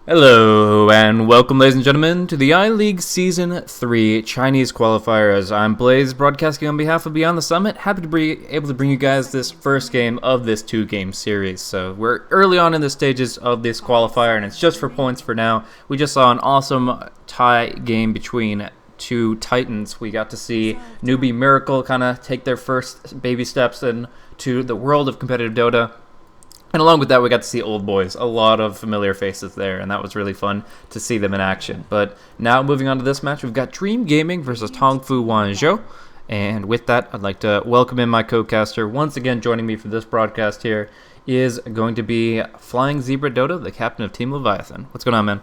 Hello and welcome, ladies and gentlemen, to the iLeague Season 3 Chinese Qualifiers. I'm Blaze, broadcasting on behalf of Beyond the Summit. Happy to be able to bring you guys this first game of this two-game series. So we're early on in the stages of this qualifier, and it's just for points for now. We just saw an awesome tie game between two titans. We got to see Newbie Miracle kind of take their first baby steps into the world of competitive Dota. And along with that, we got to see old boys, a lot of familiar faces there, and that was really fun to see them in action. But now moving on to this match, we've got Dream Gaming versus Tongfu.W. And with that, I'd like to welcome in my co-caster. Once again, joining me for this broadcast here is going to be FlyingZebra Dota, the captain of Team Leviathan. What's going on,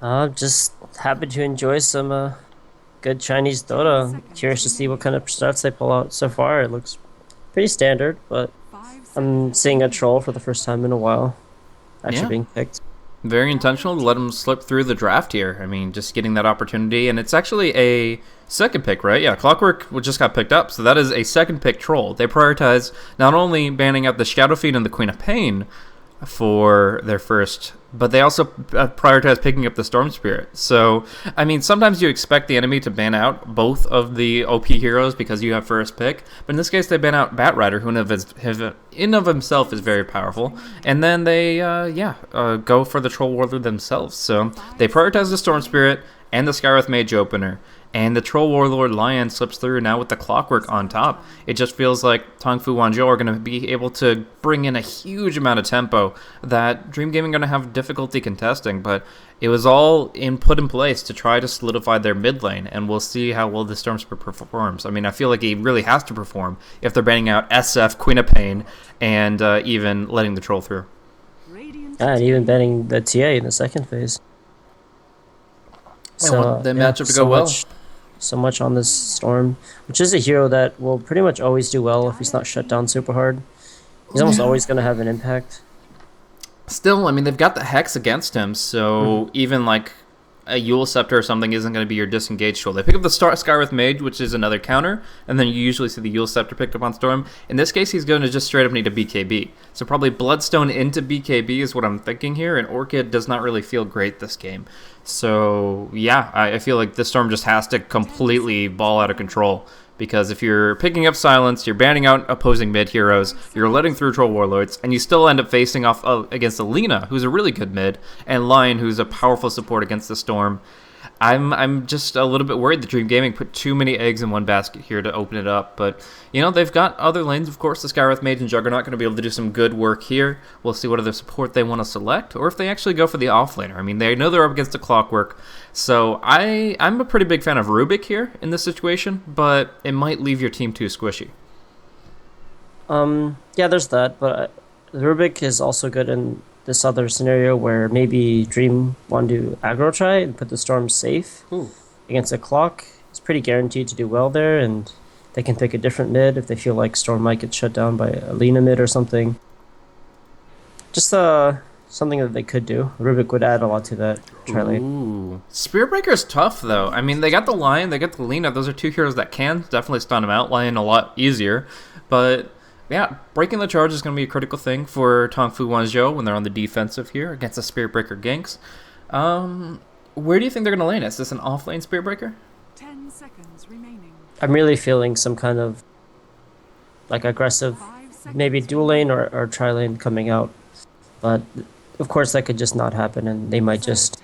man? Just happy to enjoy some good Chinese Dota. Curious to see what kind of stats they pull out so far. It looks pretty standard, but I'm seeing a troll for the first time in a while actually being picked. Very intentional to let him slip through the draft here. I mean, just getting that opportunity. And it's actually a second pick, right? Yeah, Clockwork just got picked up. So that is a second pick troll. They prioritize not only banning out the Shadow Fiend and the Queen of Pain for their first, but they also prioritize picking up the Storm Spirit. So, I mean, sometimes you expect the enemy to ban out both of the OP heroes because you have first pick, but in this case they ban out Batrider, who in of himself is very powerful, and then they go for the Troll Warlord themselves. So they prioritize the Storm Spirit and the Skyreth Mage opener, and the Troll Warlord Lion slips through now with the Clockwork on top. It just feels like Tongfu.W are going to be able to bring in a huge amount of tempo that Dream Gaming are going to have difficulty contesting, but it was all put in place to try to solidify their mid lane, and we'll see how well the Storm Spirit performs. I mean, I feel like he really has to perform if they're banning out SF, Queen of Pain, and even letting the Troll through. And even banning the TA in the second phase. I want the matchup to go well. So much on this Storm, which is a hero that will pretty much always do well if he's not shut down super hard. He's almost always going to have an impact. Still, I mean, they've got the Hex against him, so even like a Yule Scepter or something isn't going to be your disengaged tool. They pick up the Skyreth Mage, which is another counter, and then you usually see the Yule Scepter picked up on Storm. In this case, he's going to just straight up need a BKB. So probably Bloodstone into BKB is what I'm thinking here, and Orchid does not really feel great this game. So yeah, I feel like this Storm just has to completely ball out of control. Because if you're picking up Silence, you're banning out opposing mid heroes, you're letting through Troll Warlords, and you still end up facing off against Alina, who's a really good mid, and Lion, who's a powerful support against the Storm. I'm just a little bit worried that Dream Gaming put too many eggs in one basket here to open it up. But, you know, they've got other lanes, of course. The Skyreth Mage and Juggernaut going to be able to do some good work here. We'll see what other support they want to select, or if they actually go for the offlaner. I mean, they know they're up against a Clockwork. So I'm a pretty big fan of Rubik here in this situation, but it might leave your team too squishy. Yeah, there's that, but Rubik is also good in this other scenario where maybe Dream want to aggro try and put the Storm safe against a Clock. It's pretty guaranteed to do well there, and they can pick a different mid if they feel like Storm might get shut down by a Lina mid or something. Just something that they could do. Rubik would add a lot to that try lane. Spirit Breaker's tough, though. I mean, they got the Lion, they got the Lina. Those are two heroes that can definitely stun him out. Lion a lot easier, but yeah, breaking the charge is going to be a critical thing for Tongfu.W when they're on the defensive here against the Spirit Breaker ganks. Where do you think they're going to lane? Is this an off-lane Spirit Breaker? 10 seconds remaining. I'm really feeling some kind of like aggressive, maybe dual lane or tri lane coming out. But of course that could just not happen, and they might just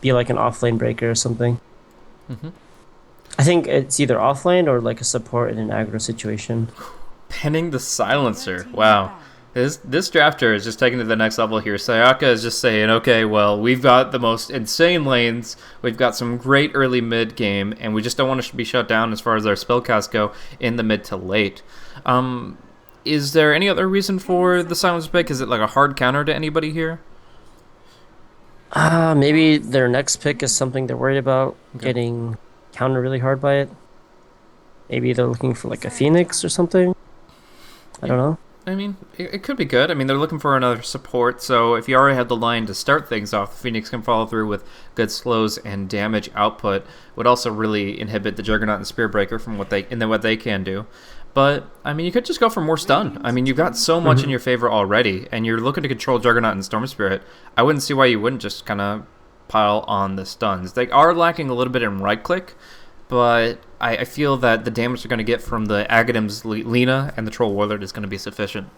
be like an off-lane breaker or something. I think it's either off-lane or like a support in an aggro situation. Penning the Silencer. Wow. This drafter is just taking it to the next level here. Sayaka is just saying, okay, well, we've got the most insane lanes, we've got some great early mid game, and we just don't want to be shut down as far as our spellcast go in the mid to late. Is there any other reason for the Silencer pick? Is it like a hard counter to anybody here? Maybe their next pick is something they're worried about, getting countered really hard by it. Maybe they're looking for like a Phoenix or something. I don't know. I mean, it could be good. I mean, they're looking for another support, so if you already had the line to start things off, Phoenix can follow through with good slows and damage output. Would also really inhibit the Juggernaut and Spirit Breaker from what they can do. But, I mean, you could just go for more stun. I mean, you've got so much in your favor already, and you're looking to control Juggernaut and Storm Spirit. I wouldn't see why you wouldn't just kind of pile on the stuns. They are lacking a little bit in right-click, but I feel that the damage they're going to get from the Agadim's Lina and the Troll Warlord is going to be sufficient.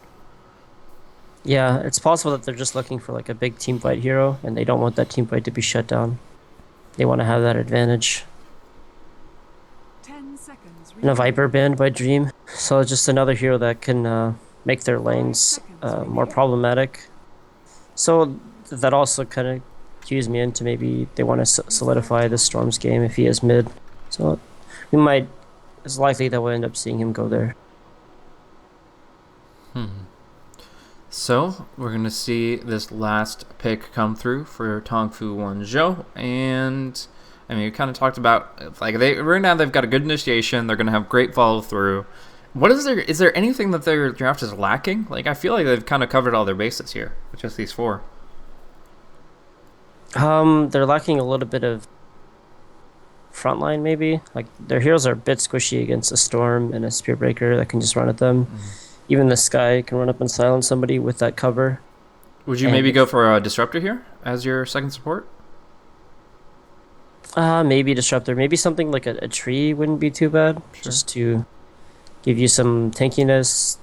Yeah, it's possible that they're just looking for like a big team fight hero, and they don't want that team fight to be shut down. They want to have that advantage. 10 seconds And a Viper banned by Dream, so it's just another hero that can make their lanes more problematic. So that also kind of cues me into maybe they want to solidify the Storm's game if he is mid. So it's likely that we'll end up seeing him go there. So we're gonna see this last pick come through for Tongfu.W, and I mean we kind of talked about like right now they've got a good initiation. They're gonna have great follow through. Is there anything that their draft is lacking? Like I feel like they've kind of covered all their bases here with just these 4. They're lacking a little bit of frontline maybe. Like their heroes are a bit squishy against a Storm and a Spearbreaker that can just run at them. Even the Sky can run up and silence somebody with that cover. Would you maybe go for a Disruptor here as your second support? Maybe Disruptor. Maybe something like a tree wouldn't be too bad. Sure. Just to give you some tankiness,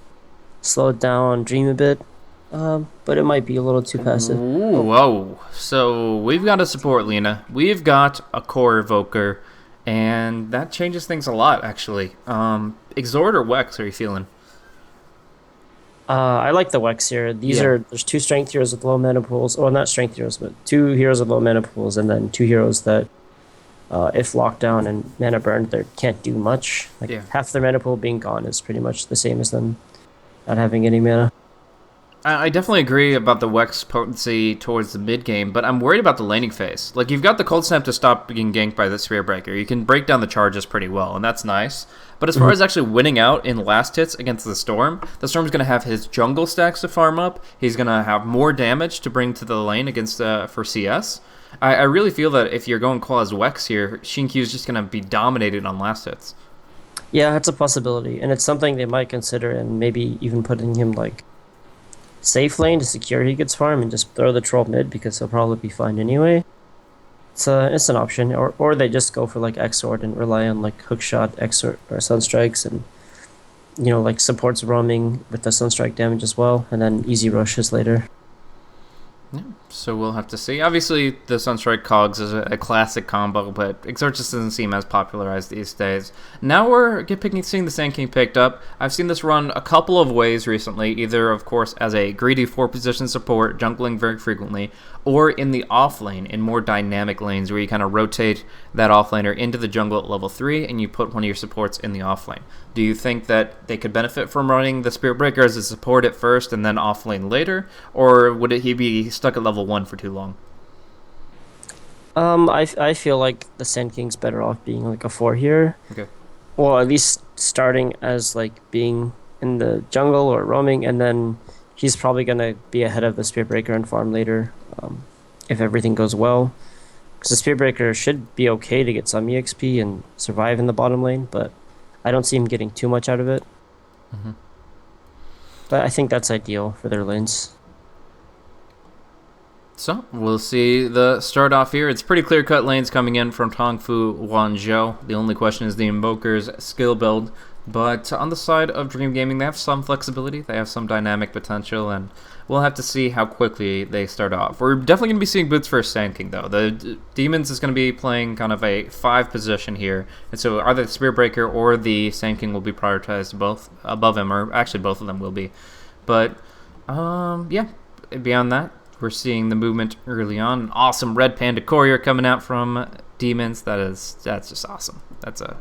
slow it down, dream a bit. But it might be a little too passive. Ooh, whoa. So we've got a support Lina. We've got a core Evoker. And that changes things a lot, actually. Exhort or Wex are you feeling? I like the Wex here. There's 2 strength heroes with low mana pools. Well, not strength heroes, but 2 heroes with low mana pools, and then 2 heroes that, if locked down and mana burned, they can't do much. Like half their mana pool being gone is pretty much the same as them not having any mana. I definitely agree about the Wex potency towards the mid game, but I'm worried about the laning phase. Like, you've got the Cold Snap to stop being ganked by the Spearbreaker. You can break down the charges pretty well, and that's nice. But as far as actually winning out in last hits against the Storm's going to have his jungle stacks to farm up. He's going to have more damage to bring to the lane against for CS. I really feel that if you're going Quaz Wex here, Shinkyu is just going to be dominated on last hits. Yeah, it's a possibility, and it's something they might consider, and maybe even putting him like safe lane to secure he gets farm and just throw the troll mid because he'll probably be fine anyway. It's an option, or they just go for like Exort and rely on like hookshot, Exort, or Sunstrikes, and like supports roaming with the Sunstrike damage as well, and then easy rushes later. Yeah, so we'll have to see. Obviously, the Sunstrike Cogs is a classic combo, but Exort just doesn't seem as popularized these days. Now we're seeing the Sand King picked up. I've seen this run a couple of ways recently, either, of course, as a greedy 4-position support, jungling very frequently, or in the off lane, in more dynamic lanes, where you kind of rotate that off laner into the jungle at level 3, and you put one of your supports in the off lane. Do you think that they could benefit from running the Spearbreaker as a support at first and then off lane later, or would he be stuck at level 1 for too long? I feel like the Sand King's better off being like a 4 here. Okay. Well, at least starting as like being in the jungle or roaming, and then he's probably gonna be ahead of the Spearbreaker and farm later, if everything goes well. Because the Spearbreaker should be okay to get some EXP and survive in the bottom lane, but I don't see him getting too much out of it. But I think that's ideal for their lanes. So, we'll see the start off here. It's pretty clear-cut lanes coming in from Tongfu.W. The only question is the Invoker's skill build. But on the side of Dream Gaming, they have some flexibility. They have some dynamic potential, and we'll have to see how quickly they start off. We're definitely going to be seeing boots for Sand King, though. The Demons is going to be playing kind of a 5 position here, and so either the Spearbreaker or the Sand King will be prioritized both above him, or actually both of them will be. But, yeah, beyond that, we're seeing the movement early on. An awesome Red Panda Courier coming out from Demons. That's just awesome. That's a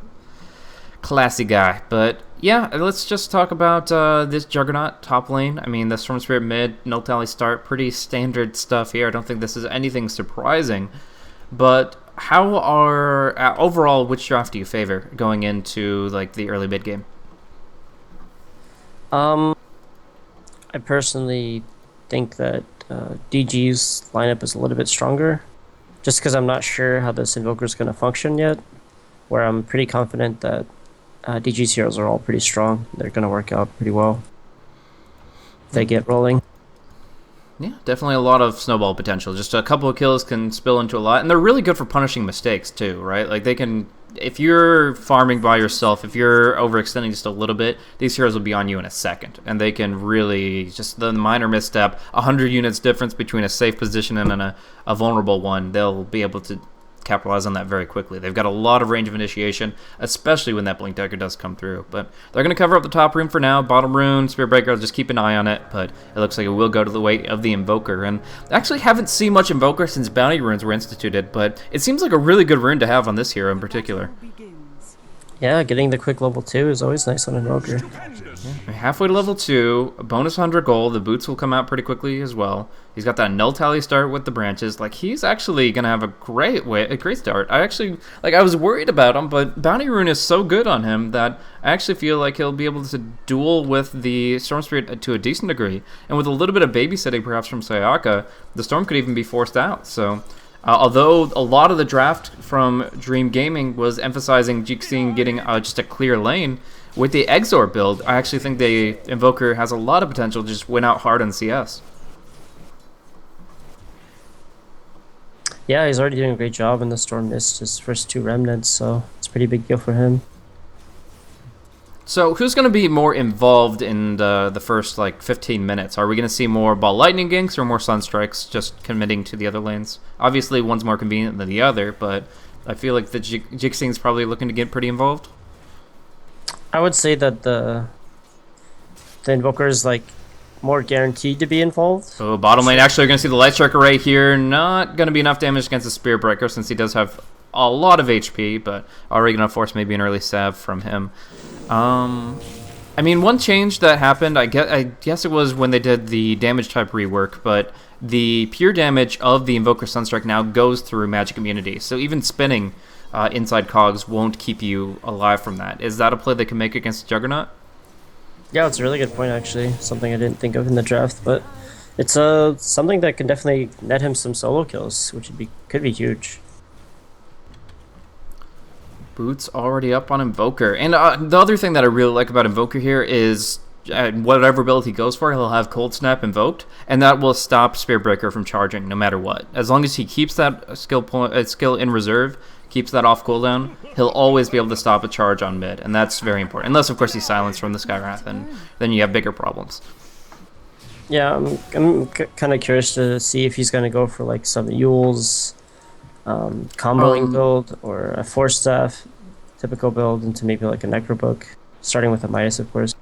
classy guy. But yeah, let's just talk about this Juggernaut top lane. I mean, the Storm Spirit mid, no tally start, pretty standard stuff here. I don't think this is anything surprising. But how are overall, which draft do you favor going into like the early mid game? I personally think that DG's lineup is a little bit stronger, just because I'm not sure how this Invoker is going to function yet. Where I'm pretty confident that DG's heroes are all pretty strong. They're going to work out pretty well if they get rolling. Yeah, definitely a lot of snowball potential. Just a couple of kills can spill into a lot, and they're really good for punishing mistakes too, right? Like they can, if you're farming by yourself, if you're overextending just a little bit, these heroes will be on you in a second, and they can really just the minor misstep, 100 units difference between a safe position and a vulnerable one, they'll be able to capitalize on that very quickly. They've got a lot of range of initiation, especially when that Blink Dagger does come through. But they're going to cover up the top rune for now. Bottom rune, Spearbreaker, I'll just keep an eye on it, but it looks like it will go to the way of the Invoker. And I actually haven't seen much Invoker since Bounty runes were instituted, but it seems like a really good rune to have on this hero in particular. Yeah, getting the quick level 2 is always nice on Invoker. Yeah, halfway to level 2, a bonus 100 gold. The boots will come out pretty quickly as well. He's got that null tally start with the branches. Like, he's actually going to have a great start. I was worried about him, but Bounty Rune is so good on him that I actually feel like he'll be able to duel with the Storm Spirit to a decent degree. And with a little bit of babysitting perhaps from Sayaka, the Storm could even be forced out. So although a lot of the draft from Dream Gaming was emphasizing Jixing getting just a clear lane, with the Exor build, I actually think the Invoker has a lot of potential to just win out hard on CS. Yeah, he's already doing a great job in the Storm Mist, his first 2 remnants, so it's a pretty big deal for him. So who's going to be more involved in the first 15 minutes? Are we going to see more Ball Lightning ganks or more Sunstrikes just committing to the other lanes? Obviously, one's more convenient than the other, but I feel like the Jixing's probably looking to get pretty involved. I would say that the Invoker is more guaranteed to be involved. So bottom lane, actually, we're going to see the Light Strike Array here. Not going to be enough damage against the Spearbreaker since he does have a lot of HP, but already going to force maybe an early stab from him. I mean, one change that happened, I guess it was when they did the damage type rework, but the pure damage of the Invoker Sunstrike now goes through magic immunity. So even spinning inside cogs won't keep you alive from that. Is that a play they can make against Juggernaut? Yeah, it's a really good point, actually. Something I didn't think of in the draft, but it's something that can definitely net him some solo kills, which could be huge. Boots already up on Invoker. And the other thing that I really like about Invoker here is whatever build he goes for, he'll have Cold Snap invoked, and that will stop Spearbreaker from charging no matter what. As long as he keeps that skill in reserve, keeps that off cooldown, he'll always be able to stop a charge on mid, and that's very important. Unless, of course, he's silenced from the Skywrath, and then you have bigger problems. Yeah, I'm kind of curious to see if he's going to go for some Yule's comboing build or a Force Staff typical build into maybe a Necrobook, starting with a Midas, of course.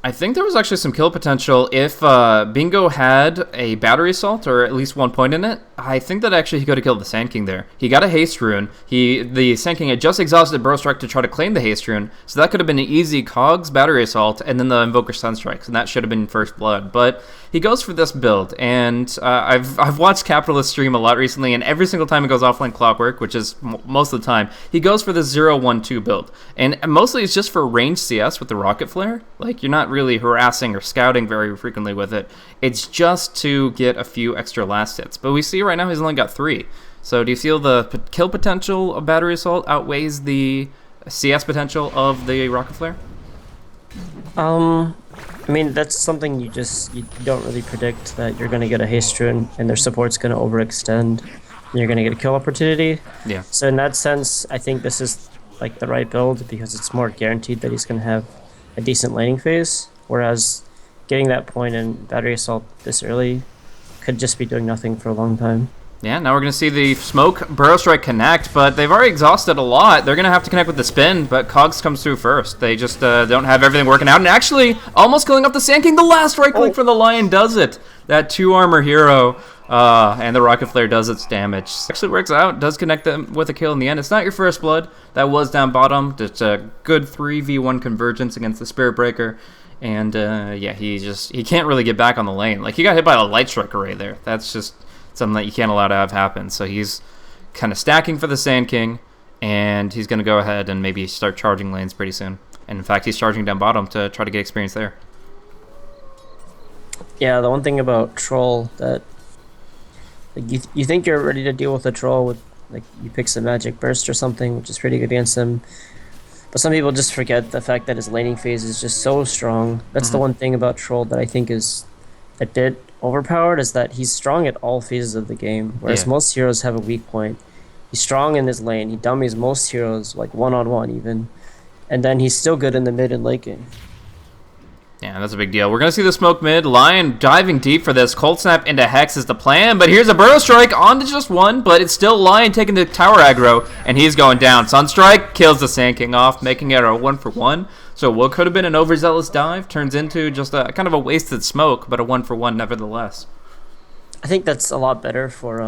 I think there was actually some kill potential if Bingo had a battery assault or at least 1 point in it. I think that actually he could have killed the Sand King there. He got a haste rune. The Sand King had just exhausted Burrow Strike to try to claim the haste rune, so that could have been an easy Cogs battery assault and then the Invoker Sunstrikes, and that should have been first blood. But he goes for this build, and I've watched Capitalist stream a lot recently, and every single time he goes offline Clockwork, which is most of the time, he goes for the 0-1-2 build. And mostly it's just for range CS with the Rocket Flare. You're not really harassing or scouting very frequently with it. It's just to get a few extra last hits. But we see right now he's only got 3. So do you feel the kill potential of Battery Assault outweighs the CS potential of the Rocket Flare? I mean, that's something you don't really predict, that you're going to get a haste rune and their support's going to overextend and you're going to get a kill opportunity. Yeah. So in that sense, I think this is the right build because it's more guaranteed that he's going to have a decent laning phase, whereas getting that point in Battery Assault this early could just be doing nothing for a long time. Yeah, now we're going to see the Smoke Burrow Strike connect, but they've already exhausted a lot. They're going to have to connect with the spin, but Cogs comes through first. They just don't have everything working out, and actually almost killing up the Sand King. The last right click for the Lion does it. That 2 armor hero, and the Rocket Flare does its damage. Actually works out, does connect them with a kill in the end. It's not your first blood. That was down bottom. Just a good 3v1 convergence against the Spirit Breaker. And yeah, he can't really get back on the lane. He got hit by a Light Strike Array there. That's just something that you can't allow to have happen. So he's kind of stacking for the Sand King, and he's going to go ahead and maybe start charging lanes pretty soon. And in fact, he's charging down bottom to try to get experience there. Yeah, the one thing about Troll that you think you're ready to deal with a Troll with you pick some Magic Burst or something, which is pretty good against him. But some people just forget the fact that his laning phase is just so strong. That's the one thing about Troll that I think is a bit overpowered, is that he's strong at all phases of the game, whereas most heroes have a weak point. He's strong in his lane. He dummies most heroes, like one-on-one even. And then he's still good in the mid and late game. Yeah, that's a big deal. We're going to see the smoke mid. Lion diving deep for this. Cold Snap into Hex is the plan, but here's a Burrow Strike onto just one, but it's still Lion taking the tower aggro, and he's going down. Sunstrike kills the Sand King off, making it a 1-for-1. So what could have been an overzealous dive turns into just a kind of a wasted smoke, but a 1-for-1 nevertheless. I think that's a lot better for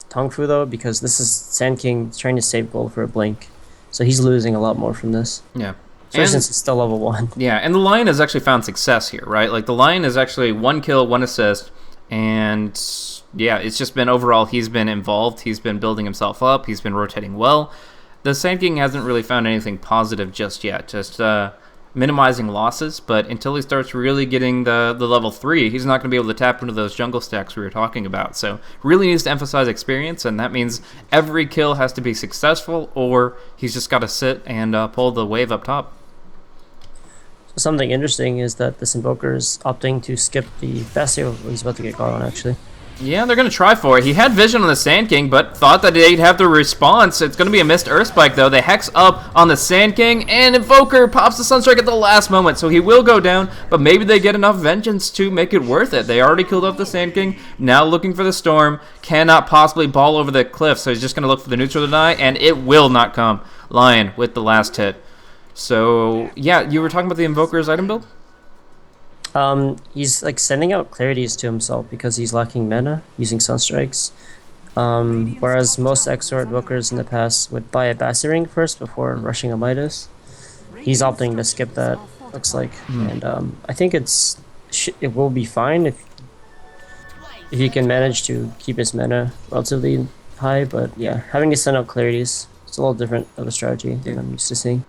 Tongfu, though, because this is Sand King trying to save gold for a blink. So he's losing a lot more from this. Yeah. Especially since it's still level 1. Yeah, and the Lion has actually found success here, right? Like, the Lion is actually 1 kill, 1 assist, and yeah, it's just been overall, he's been involved, he's been building himself up, he's been rotating well. The Sand King hasn't really found anything positive just yet, just minimizing losses, but until he starts really getting the level 3, he's not going to be able to tap into those jungle stacks we were talking about. So really needs to emphasize experience, and that means every kill has to be successful, or he's just got to sit and pull the wave up top. Something interesting is that this Invoker is opting to skip the Bastion. He's about to get caught on, actually. Yeah, they're going to try for it. He had vision on the Sand King, but thought that they'd have the response. It's going to be a missed Earth Spike, though. They Hex up on the Sand King, and Invoker pops the Sunstrike at the last moment, so he will go down, but maybe they get enough Vengeance to make it worth it. They already killed off the Sand King, now looking for the Storm, cannot possibly ball over the cliff, so he's just going to look for the neutral deny, and it will not come. Lion with the last hit. So, yeah, you were talking about the Invoker's item build? He's like sending out clarities to himself because he's lacking mana using Sunstrikes. Whereas most XR Invokers in the past would buy a Bassi Ring first before rushing a Midas. He's opting to skip that, looks like. And I think it will be fine if he can manage to keep his mana relatively high, but yeah, having to send out clarities, it's a little different of a strategy than I'm used to seeing.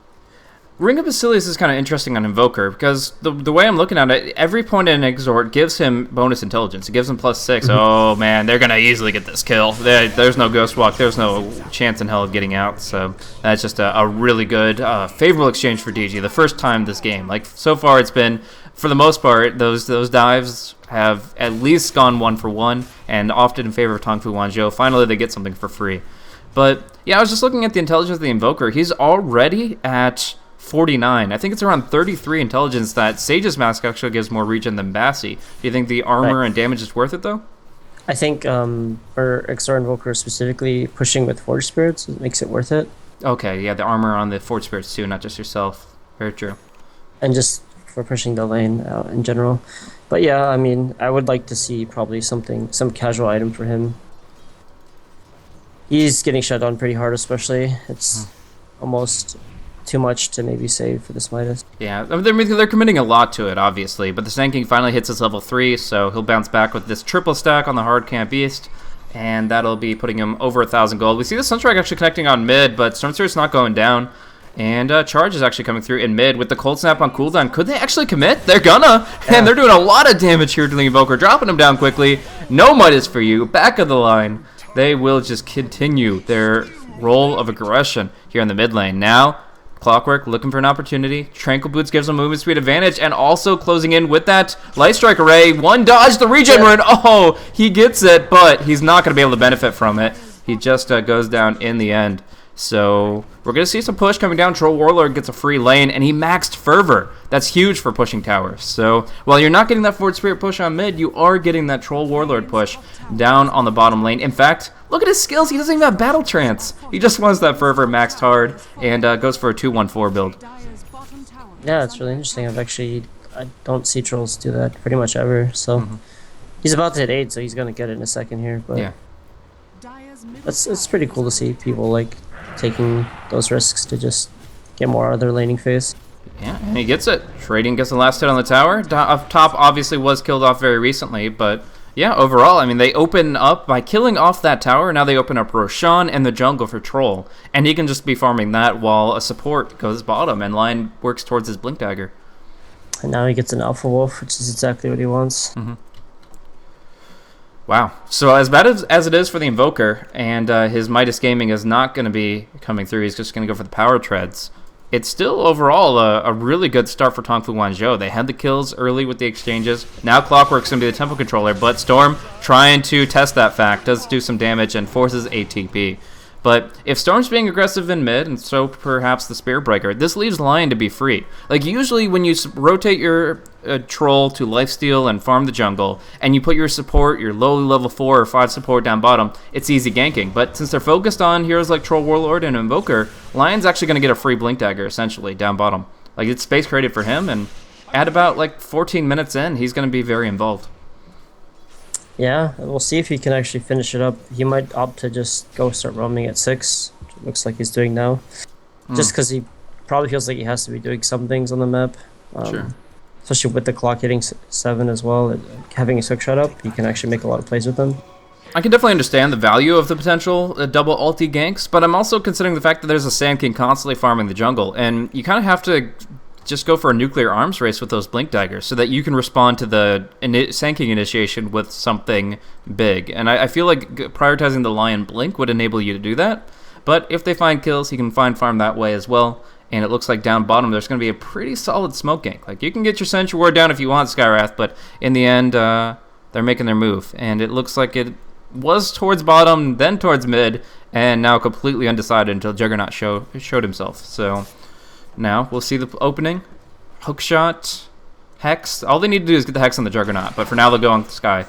Ring of Basilius is kind of interesting on Invoker because the way I'm looking at it, every point in an Exhort gives him bonus intelligence. It gives him +6. Oh man, they're going to easily get this kill. There's no Ghost Walk. There's no chance in hell of getting out. So that's just a really good, favorable exchange for DG. The first time this game. Like, so far it's been, for the most part, those dives have at least gone 1-for-1 and often in favor of Tongfu Wanzhou. Finally, they get something for free. But yeah, I was just looking at the intelligence of the Invoker. He's already at 49. I think it's around 33 intelligence that Sage's Mask actually gives more regen than Bassi. Do you think the armor and damage is worth it, though? I think for XR Invoker specifically, pushing with Forge Spirits makes it worth it. Okay, yeah, the armor on the Forge Spirits too, not just yourself. Very true. And just for pushing the lane out in general. But yeah, I mean, I would like to see probably some casual item for him. He's getting shut down pretty hard, especially. It's almost too much to maybe save for this Midas. Yeah, they're committing a lot to it, obviously, but the Sand King finally hits his level 3, so he'll bounce back with this triple stack on the Hard Camp Beast, and that'll be putting him over 1,000 gold. We see the Sunstrike actually connecting on mid, but Storm Spirit's not going down, and Charge is actually coming through in mid with the Cold Snap on cooldown. Could they actually commit? They're gonna, and they're doing a lot of damage here to the Invoker, dropping him down quickly. No Midas for you, back of the line. They will just continue their role of aggression here in the mid lane. Now, Clockwork looking for an opportunity. Tranquil Boots gives him movement speed advantage, and also closing in with that Light Strike Array. One dodge, the regen rune. Oh, he gets it, but he's not going to be able to benefit from it. He just goes down in the end. So we're going to see some push coming down. Troll Warlord gets a free lane, and he maxed Fervor. That's huge for pushing towers. So while you're not getting that Forward Spirit push on mid, you are getting that Troll Warlord push down on the bottom lane. In fact, look at his skills. He doesn't even have Battle Trance. He just wants that Fervor maxed hard and goes for a 2-1-4 build. Yeah, it's really interesting. I don't see Trolls do that pretty much ever. So he's about to hit 8, so he's going to get it in a second here. But yeah, it's pretty cool to see people like taking those risks to just get more out of their laning phase. Yeah, and he gets it. Trading gets the last hit on the tower. Up top obviously was killed off very recently, but yeah, overall, I mean, they open up by killing off that tower. Now they open up Roshan and the jungle for Troll, and he can just be farming that while a support goes bottom and Lion works towards his Blink Dagger. And now he gets an Alpha Wolf, which is exactly what he wants. Wow. So as bad as it is for the Invoker, and his Midas Gaming is not going to be coming through, he's just going to go for the Power Treads. it's still overall a really good start for Tongfu.W. They had the kills early with the exchanges. Now Clockwork's going to be the tempo controller, but Storm trying to test that fact, does do some damage and forces ATP. But if Storm's being aggressive in mid, and so perhaps the Spear Breaker, this leaves Lion to be free. Like, usually when you rotate your Troll to lifesteal and farm the jungle, and you put your support, your lowly level 4 or 5 support down bottom, it's easy ganking. But since they're focused on heroes like Troll Warlord and Invoker, Lion's actually going to get a free Blink Dagger, essentially, down bottom. Like, it's space created for him, and at about, like, 14 minutes in, he's going to be very involved. Yeah, we'll see if he can actually finish it up. He might opt to just go start roaming at 6, which it looks like he's doing now. Just because he probably feels like he has to be doing some things on the map. Sure. Especially with the clock hitting 7 as well. Having his hook shot up, you can actually make a lot of plays with them. I can definitely understand the value of the potential double ulti ganks, but I'm also considering the fact that there's a Sand King constantly farming the jungle, and you kind of have to just go for a nuclear arms race with those Blink Daggers so that you can respond to the Sand King initiation with something big. And I feel like prioritizing the Lion Blink would enable you to do that, but if they find kills, he can find farm that way as well. And it looks like down bottom there's going to be a pretty solid smoke gank. Like, you can get your Sentry Ward down if you want, Skywrath, but in the end, they're making their move. And it looks like it was towards bottom, then towards mid, and now completely undecided until Juggernaut showed himself. So now we'll see the opening. Hookshot, Hex. All they need to do is get the Hex on the Juggernaut, but for now they'll go on Sky.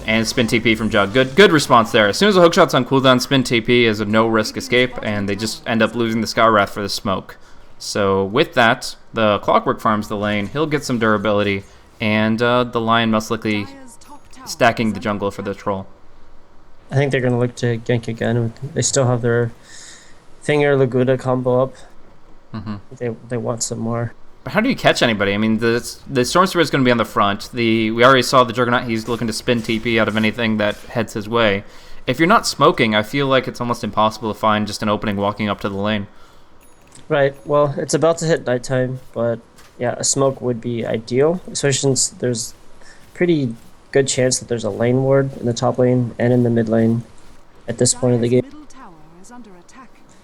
And spin TP from Jug. Good response there. As soon as the hookshot's on cooldown, spin TP is a no-risk escape, and they just end up losing the Skywrath for the smoke. So with that, the Clockwork farms the lane. He'll get some durability, and the Lion most likely stacking the jungle for the Troll. I think they're going to look to gank again. They still have their Finger Laguda combo up. They want some more. But how do you catch anybody? I mean, the Storm Spirit is going to be on the front. We already saw the Juggernaut. He's looking to spin TP out of anything that heads his way. If you're not smoking, I feel like it's almost impossible to find just an opening walking up to the lane. Right. Well, it's about to hit nighttime, but yeah, a smoke would be ideal, especially since there's pretty good chance that there's a lane ward in the top lane and in the mid lane at this point of the game.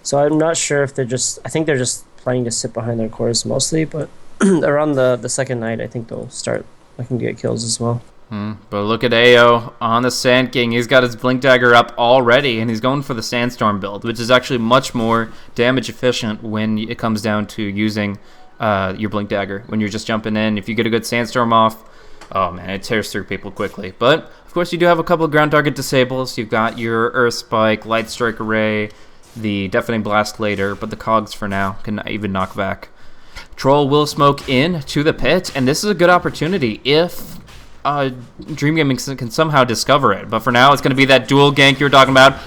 So I'm not sure if I think they're just planning to sit behind their cores mostly, but around the second night, I think they'll start looking to get kills as well. But look at AO on the Sand King. He's got his Blink Dagger up already, and he's going for the Sandstorm build, which is actually much more damage efficient when it comes down to using your Blink Dagger. When you're just jumping in, if you get a good Sandstorm off, oh man, it tears through people quickly. But of course, you do have a couple of ground target disables. You've got your Earth Spike, Light Strike Array, the Deafening Blast later, but the cogs for now can even knock back. Troll will smoke in to the pit, and this is a good opportunity if Dream Gaming can somehow discover it. But for now, it's going to be that dual gank you were talking about,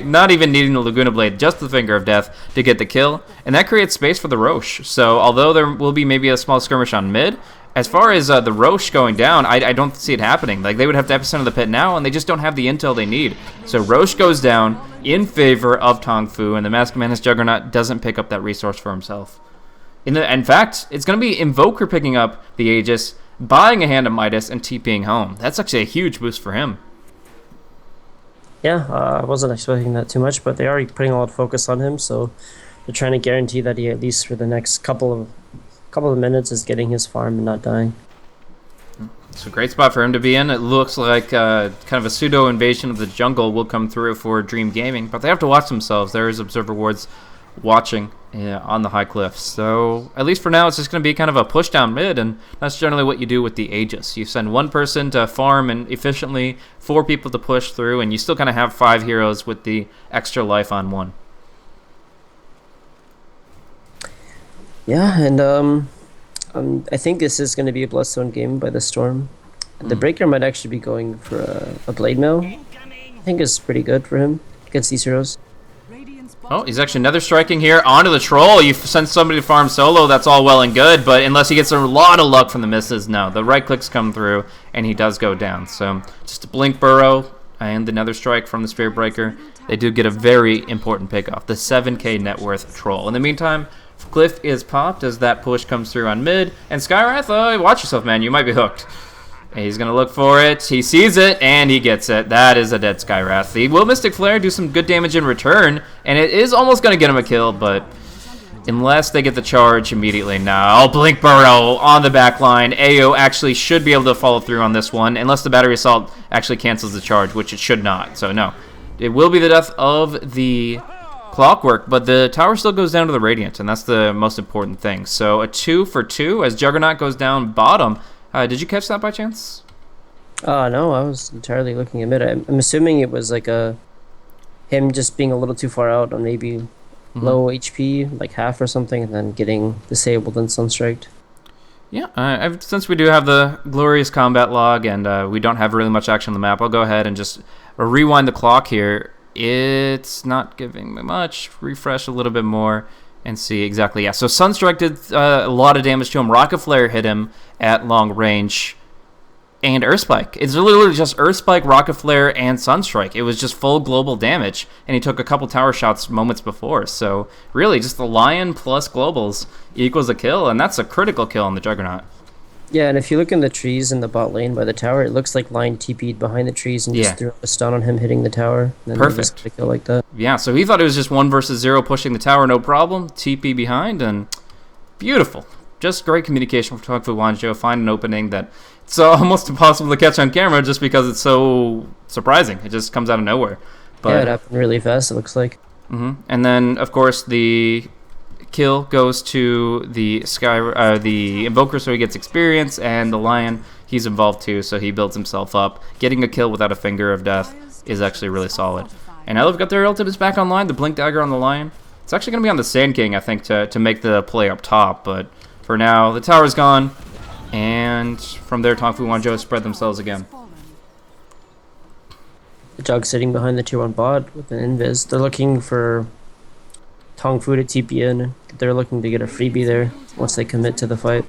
not even needing the Laguna Blade, just the Finger of Death to get the kill, and that creates space for the Roche. So although there will be maybe a small skirmish on mid, as far as the Roche going down, I don't see it happening. Like, they would have to epicenter the pit now, and they just don't have the intel they need. So Roche goes down in favor of Tongfu, and the Mask Manus Juggernaut doesn't pick up that resource for himself. In fact, it's going to be Invoker picking up the Aegis, buying a Hand of Midas, and TPing home. That's actually a huge boost for him. Yeah, I wasn't expecting that too much, but they are putting a lot of focus on him, so they're trying to guarantee that he, at least for the next couple of minutes, is getting his farm and not dying. It's a great spot for him to be in. It looks like kind of a pseudo invasion of the jungle will come through for Dream Gaming, but they have to watch themselves. There is Observer Wards watching on the high cliffs. So at least for now, it's just going to be kind of a push down mid, and that's generally what you do with the Aegis. You send one person to farm and efficiently 4 people to push through, and you still kind of have 5 heroes with the extra life on one. Yeah, and I think this is going to be a Bloodstone game by the Storm. The Breaker might actually be going for a Blade Mail. I think it's pretty good for him against these heroes. Oh, he's actually Nether Striking here onto the Troll. You send somebody to farm solo, that's all well and good, but unless he gets a lot of luck from the misses, no. The right clicks come through, and he does go down. So just a Blink Burrow and the Nether Strike from the Spirit Breaker. They do get a very important pickoff, the 7k net worth Troll. In the meantime, Cliff is popped as that push comes through on mid, and Skywrath, watch yourself, man, you might be hooked. He's going to look for it. He sees it, and he gets it. That is a dead Skywrath. He will Mystic Flare, do some good damage in return, and it is almost going to get him a kill, but unless they get the charge immediately now. Blink Burrow on the back line. AO actually should be able to follow through on this one, unless the Battery Assault actually cancels the charge, which it should not. So, no. It will be the death of the Clockwork, but the tower still goes down to the Radiant, and that's the most important thing. So, a 2 for 2 as Juggernaut goes down bottom. Did you catch that by chance? No, I was entirely looking at mid. I'm assuming it was like him just being a little too far out on maybe low HP, like half or something, and then getting disabled and sunstriked. Yeah, since we do have the glorious combat log and we don't have really much action on the map, I'll go ahead and just rewind the clock here. It's not giving me much. Refresh a little bit more and see exactly. Yeah, so Sunstrike did a lot of damage to him. Rocket Flare hit him at long range. And Earthspike. It's literally just Earthspike, Rocket Flare, and Sunstrike. It was just full global damage, and he took a couple tower shots moments before. So really, just the Lion plus globals equals a kill, and that's a critical kill on the Juggernaut. Yeah, and if you look in the trees in the bot lane by the tower, it looks like Lion TP'd behind the trees and just threw a stun on him hitting the tower. And then Perfect. Just got a kill like that. Yeah, so he thought it was just 1 versus 0 pushing the tower, no problem. TP behind, and beautiful. Just great communication from Tongfu.W. Find an opening that it's almost impossible to catch on camera just because it's so surprising. It just comes out of nowhere. But, yeah, it happened really fast, it looks like. And then, of course, the kill goes to the the Invoker, so he gets experience, and the Lion, he's involved too, so he builds himself up. Getting a kill without a Finger of Death is actually really solid. And now they've got their ultimates back online, the Blink Dagger on the Lion. It's actually going to be on the Sand King, I think, to make the play up top, but for now, the tower's gone, and from there, Tongfu.W spread themselves again. The Jug sitting behind the tier 1 bot with an invis. They're looking for Tongfu to TP in. They're looking to get a freebie there once they commit to the fight.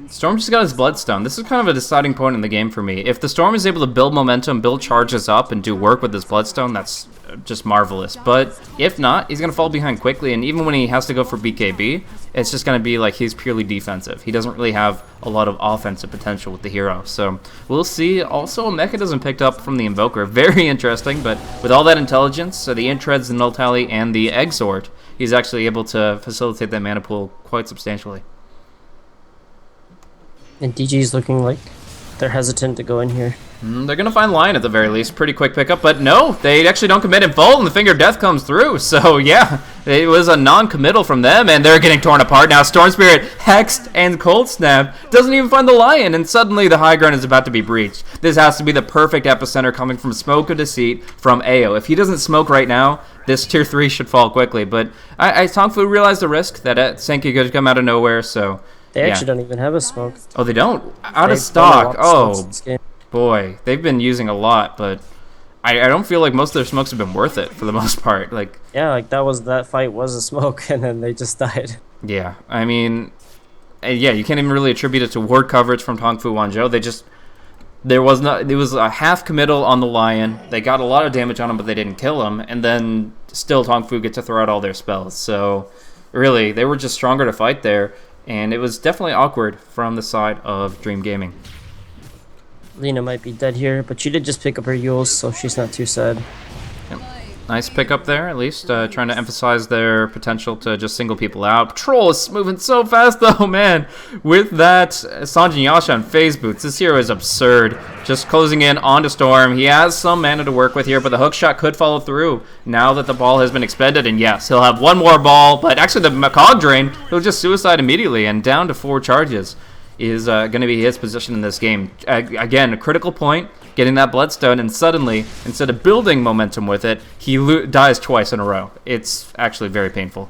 Storm just got his Bloodstone. This is kind of a deciding point in the game for me. If the Storm is able to build momentum, build charges up, and do work with his Bloodstone, that's just marvelous. But if not, he's going to fall behind quickly, and even when he has to go for BKB, it's just going to be like he's purely defensive. He doesn't really have a lot of offensive potential with the hero. So we'll see. Also, a mechanism picked up from the Invoker. Very interesting, but with all that intelligence, so the Intreads, the Null Tally, and the Exort, he's actually able to facilitate that mana pool quite substantially. And DG's looking like they're hesitant to go in here. They're going to find Lion at the very least. Pretty quick pickup, but no, they actually don't commit in full, and the Finger of Death comes through. So, yeah, it was a non-committal from them, and they're getting torn apart. Now, Storm Spirit, Hexed, and Cold Snap doesn't even find the Lion, and suddenly the high ground is about to be breached. This has to be the perfect epicenter coming from Smoke of Deceit from AO. If he doesn't smoke right now, this tier 3 should fall quickly. But Tongfu realized the risk that Senki could come out of nowhere, so... They actually don't even have a smoke. Oh, they don't? Out of stock. Oh, boy. They've been using a lot, but I don't feel like most of their smokes have been worth it for the most part. Like, yeah, like that fight was a smoke, and then they just died. Yeah, I mean, yeah, you can't even really attribute it to ward coverage from Tongfu.W. It was a half committal on the Lion. They got a lot of damage on him, but they didn't kill him, and then still Tongfu get to throw out all their spells. So, really, they were just stronger to fight there. And it was definitely awkward from the side of Dream Gaming. Lena might be dead here, but she did just pick up her Yules, so she's not too sad. Yep. Nice pickup there, at least. Trying to emphasize their potential to just single people out. Patrol is moving so fast, though, man. With that, Sanjin Yasha on phase boots. This hero is absurd. Just closing in onto Storm. He has some mana to work with here, but the hook shot could follow through now that the ball has been expended. And yes, he'll have one more ball, but actually the Cog Drain, he'll just suicide immediately, and down to 4 charges is going to be his position in this game. Again, a critical point. Getting that Bloodstone, and suddenly, instead of building momentum with it, he dies twice in a row. It's actually very painful.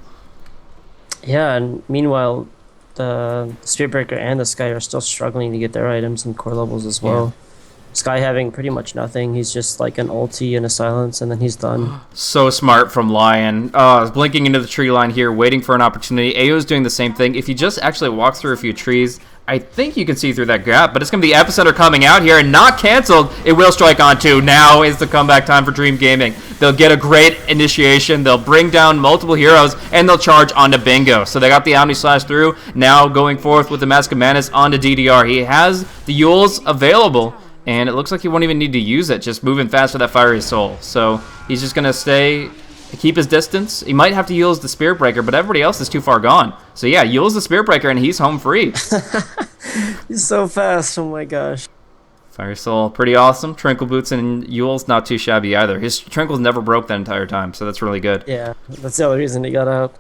Yeah, and meanwhile, the Spiritbreaker and the Sky are still struggling to get their items and core levels as well. Yeah. Sky having pretty much nothing. He's just like an ulti and a silence, and then he's done. So smart from Lion. Blinking into the tree line here, waiting for an opportunity. AO's doing the same thing. If he just actually walks through a few trees, I think you can see through that gap, but it's going to be Epicenter coming out here and not canceled. It will strike on 2. Now is the comeback time for Dream Gaming. they'll get a great initiation, they'll bring down multiple heroes, and they'll charge onto Bingo. So they got the Omni Slash through, now going forth with the Mask of Madness onto DDR. He has the Yules available, and it looks like he won't even need to use it, just moving fast with that Fiery Soul. So he's just going to keep his distance. He might have to use the Spirit Breaker, but everybody else is too far gone. So yeah, use the Spirit Breaker, and he's home free. He's so fast, oh my gosh. Fire Soul, pretty awesome. Trinkle Boots and Yule's not too shabby either. His Trinkles never broke that entire time, so that's really good. Yeah, that's the only reason he got out.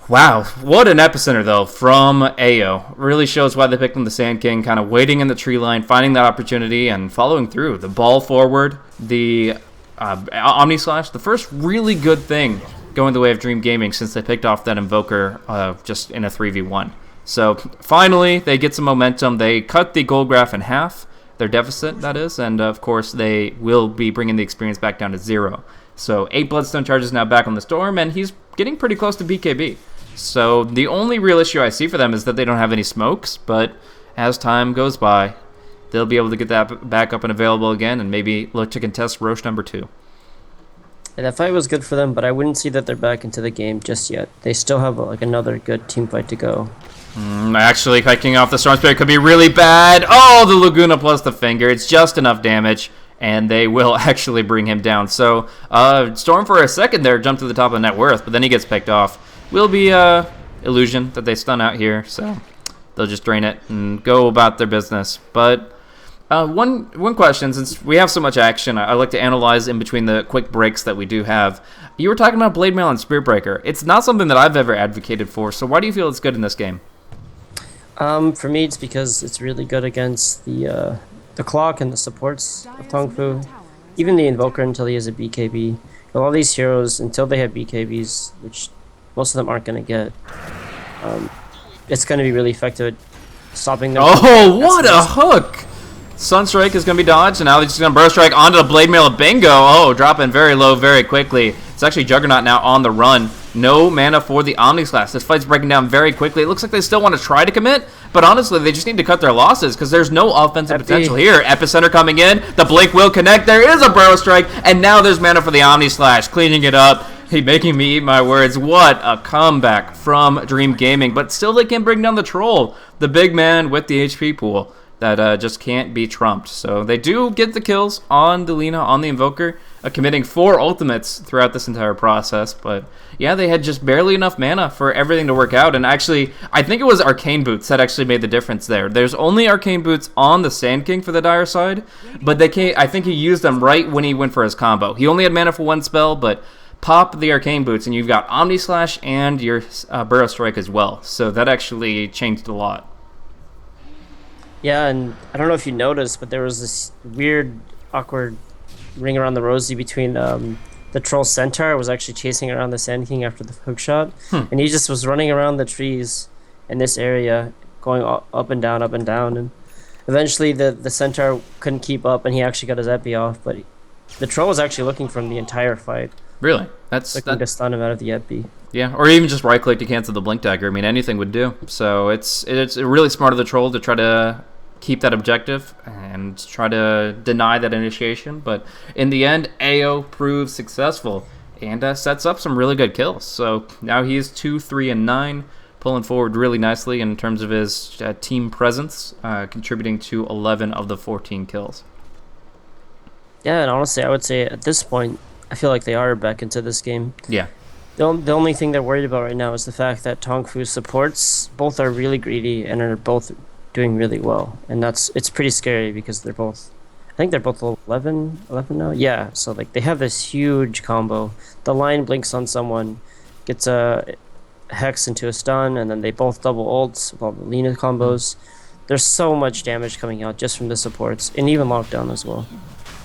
Wow, what an epicenter, though, from AO. Really shows why they picked him the Sand King, kind of waiting in the tree line, finding that opportunity, and following through. The ball forward, the Omni Slash, the first really good thing going the way of Dream Gaming since they picked off that Invoker just in a 3v1. So, finally, they get some momentum. They cut the gold graph in half, their deficit, that is, and, of course, they will be bringing the experience back down to 0. So, 8 Bloodstone charges now back on the Storm, and he's getting pretty close to BKB. So the only real issue I see for them is that they don't have any smokes, but as time goes by, they'll be able to get that back up and available again and maybe look to contest Roche number 2. Yeah, that fight was good for them, but I wouldn't see that they're back into the game just yet. They still have another good team fight to go. Actually, kicking off the Storm Spirit could be really bad. Oh, the Laguna plus the Finger. It's just enough damage, and they will actually bring him down. So Storm for a second there jumped to the top of net worth, but then he gets picked off. Will be illusion that they stun out here, so they'll just drain it and go about their business. But one question, since we have so much action, I like to analyze in between the quick breaks that we do have. You were talking about Blade Mail and Spirit Breaker. It's not something that I've ever advocated for, so why do you feel it's good in this game? For me, it's because it's really good against the clock and the supports of Tongfu. Even the Invoker until he has a BKB. All these heroes, until they have BKBs, which most of them aren't going to get, it's going to be really effective at stopping them. Oh, what a hook! Sunstrike is going to be dodged, and now they're just going to Burst Strike onto the Blade Mail of Bingo. Oh, dropping very low very quickly. It's actually Juggernaut now on the run. No mana for the Omni Slash. This fight's breaking down very quickly. It looks like they still want to try to commit, but honestly, they just need to cut their losses because there's no offensive potential here. Epicenter coming in. The Blink will connect. There is a Burrow Strike, and now there's mana for the Omni Slash, cleaning it up. Hey, making me eat my words. What a comeback from Dream Gaming. But still they can bring down the Troll, the big man with the HP pool that just can't be trumped. So they do get the kills on the Lina, on the Invoker, committing 4 ultimates throughout this entire process. But yeah, they had just barely enough mana for everything to work out. And actually, I think it was Arcane Boots that actually made the difference there. There's only Arcane Boots on the Sand King for the Dire side, but they can't. I think he used them right when he went for his combo. He only had mana for 1 spell, but pop the Arcane Boots, and you've got Omni Slash and your Burrow Strike as well. So that actually changed a lot. Yeah, and I don't know if you noticed, but there was this weird, awkward ring around the rosy between the Troll Centaur was actually chasing around the Sand King after the hook shot, and he just was running around the trees in this area, going up and down, and eventually the Centaur couldn't keep up, and he actually got his epi off, but the Troll was actually looking for him the entire fight. Really? That's looking to stun him out of the epi. Yeah, or even just right click to cancel the Blink Dagger. I mean, anything would do. So it's really smart of the Troll to try to keep that objective and try to deny that initiation. But in the end, AO proves successful and sets up some really good kills. So now he is 2, 3, and 9, pulling forward really nicely in terms of his team presence, contributing to 11 of the 14 kills. Yeah, and honestly, I would say at this point, I feel like they are back into this game. Yeah. The only thing they're worried about right now is the fact that Tongfu's supports both are really greedy and are both doing really well. And it's pretty scary because they're both, I think they're both 11 now? Yeah, so like they have this huge combo. The line blinks on someone, gets a Hex into a stun, and then they both double ults with all the Lina combos. There's so much damage coming out just from the supports, and even lockdown as well.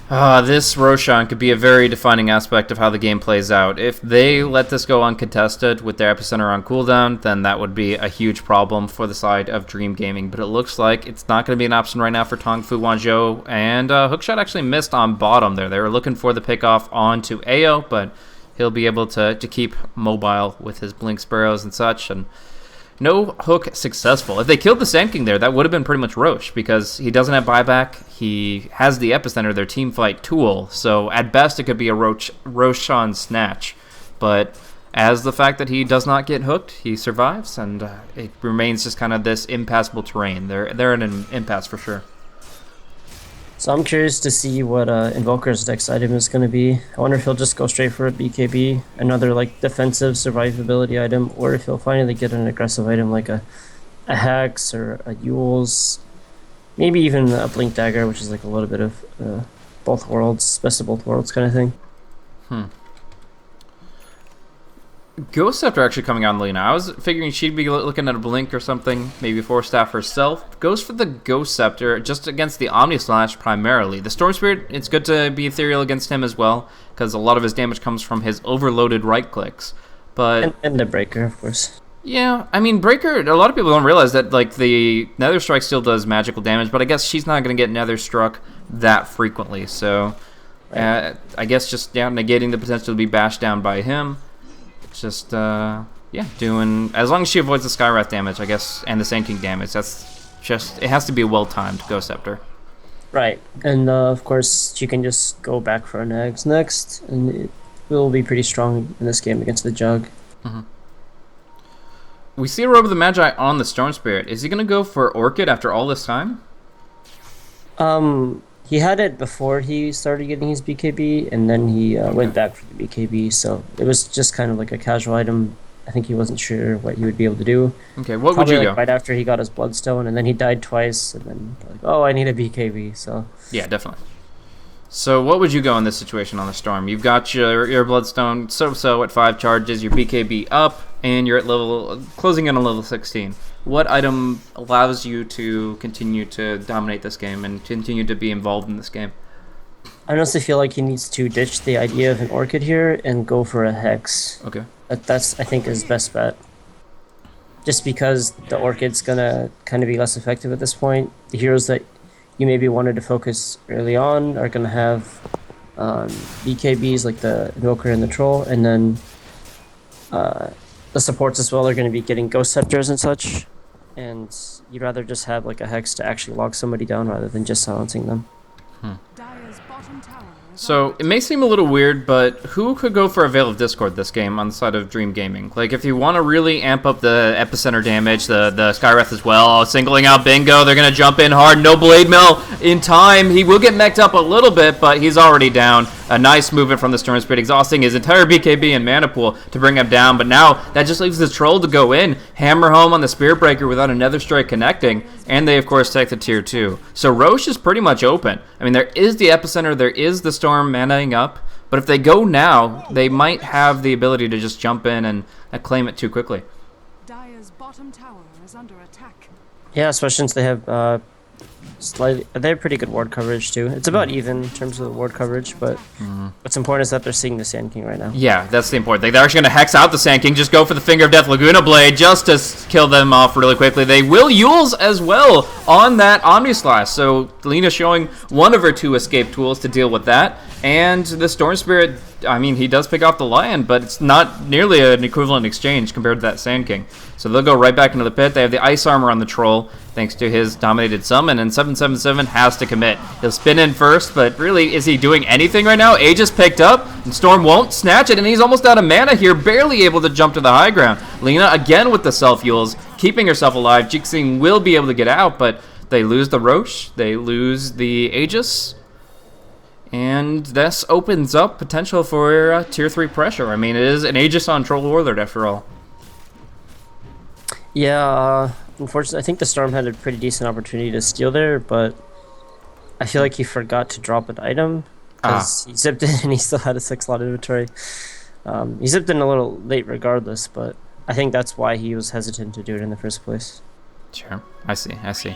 This Roshan could be a very defining aspect of how the game plays out. If they let this go uncontested with their Epicenter on cooldown, then that would be a huge problem for the side of Dream Gaming. But it looks like it's not going to be an option right now for Tongfu Wanzhou. And Hookshot actually missed on bottom there. They were looking for the pickoff onto AO, but he'll be able to keep mobile with his Blink Sparrows and such. And no hook successful. If they killed the Sand King there, that would have been pretty much Roche, because he doesn't have buyback. He has the Epicenter, their team fight tool. So at best, it could be a Roshan snatch. But as the fact that he does not get hooked, he survives, and it remains just kind of this impassable terrain. They're in an impasse for sure. So I'm curious to see what Invoker's next item is going to be. I wonder if he'll just go straight for a BKB, another like defensive survivability item, or if he'll finally get an aggressive item like a Hex or a Yule's, maybe even a Blink Dagger, which is like a little bit of both worlds, best of both worlds kind of thing. Ghost Scepter actually coming on Lena. I was figuring she'd be looking at a Blink or something, maybe 4-staff herself. Goes for the Ghost Scepter, just against the Omni Slash primarily. The Storm Spirit, it's good to be ethereal against him as well, because a lot of his damage comes from his overloaded right clicks. But and the Breaker, of course. Yeah, I mean, Breaker, a lot of people don't realize that like the Nether Strike still does magical damage, but I guess she's not going to get Nether Struck that frequently. So I guess just negating the potential to be bashed down by him. Just, doing... As long as she avoids the Skywrath damage, I guess, and the Sand King damage, that's just... It has to be a well-timed Ghost Scepter. Right. And, of course, she can just go back for an eggs next, and it will be pretty strong in this game against the Jug. Mm-hmm. We see a Robe of the Magi on the Storm Spirit. Is he going to go for Orchid after all this time? He had it before he started getting his BKB, and then he went back for the BKB, so it was just kind of like a casual item. I think he wasn't sure what he would be able to do. Okay, what Probably would you like go? right after he got his Bloodstone, and then he died twice, and then like, oh, I need a BKB, so... Yeah, definitely. So what would you go in this situation on the Storm? You've got your Bloodstone so-so at 5 charges, your BKB up, and you're at closing in on level 16. What item allows you to continue to dominate this game and continue to be involved in this game? I honestly feel like he needs to ditch the idea of an Orchid here and go for a Hex. Okay. That's, I think, his best bet. Just because the Orchid's gonna kind of be less effective at this point. The heroes that you maybe wanted to focus early on are gonna have BKBs like the Invoker and the Troll, and then the supports as well are going to be getting Ghost Scepters and such, and you'd rather just have like a Hex to actually log somebody down rather than just silencing them. Dire's bottom tower is So it may seem a little weird, but who could go for a Veil of Discord this game on the side of Dream Gaming? Like, if you want to really amp up the Epicenter damage, the Skywrath as well, singling out Bingo, they're going to jump in hard. No Blade Mail in time. He will get mech'd up a little bit, but he's already down. A nice movement from the Storm Spirit, exhausting his entire BKB and mana pool to bring him down. But now that just leaves the Troll to go in, hammer home on the Spirit Breaker without another strike connecting, and they, of course, take the tier 2. So Roche is pretty much open. I mean, there is the Epicenter, there is the Storm manaing up, but if they go now, they might have the ability to just jump in and claim it too quickly. Dire's bottom tower is under attack. Yeah, especially since they have they have pretty good ward coverage too. It's about even in terms of the ward coverage, but what's important is that they're seeing the Sand King right now. Yeah, that's the important thing. They're actually going to hex out the Sand King, just go for the Finger of Death Laguna Blade just to kill them off really quickly. They will Yules as well on that Omni Slash, so Lena showing one of her 2 escape tools to deal with that. And the Storm Spirit, I mean, he does pick off the Lion, but it's not nearly an equivalent exchange compared to that Sand King. So they'll go right back into the pit. They have the Ice Armor on the Troll, thanks to his dominated summon, and 777 has to commit. He'll spin in first, but really, is he doing anything right now? Aegis picked up, and Storm won't snatch it, and he's almost out of mana here, barely able to jump to the high ground. Lena, again with the self-Yules, keeping herself alive. Jixing will be able to get out, but they lose the Roche, they lose the Aegis, and this opens up potential for tier 3 pressure. I mean, it is an Aegis on Troll Warlord after all. Yeah, unfortunately, I think the Storm had a pretty decent opportunity to steal there, but I feel like he forgot to drop an item because he zipped in and he still had a 6-slot inventory. He zipped in a little late regardless, but I think that's why he was hesitant to do it in the first place. Sure, I see.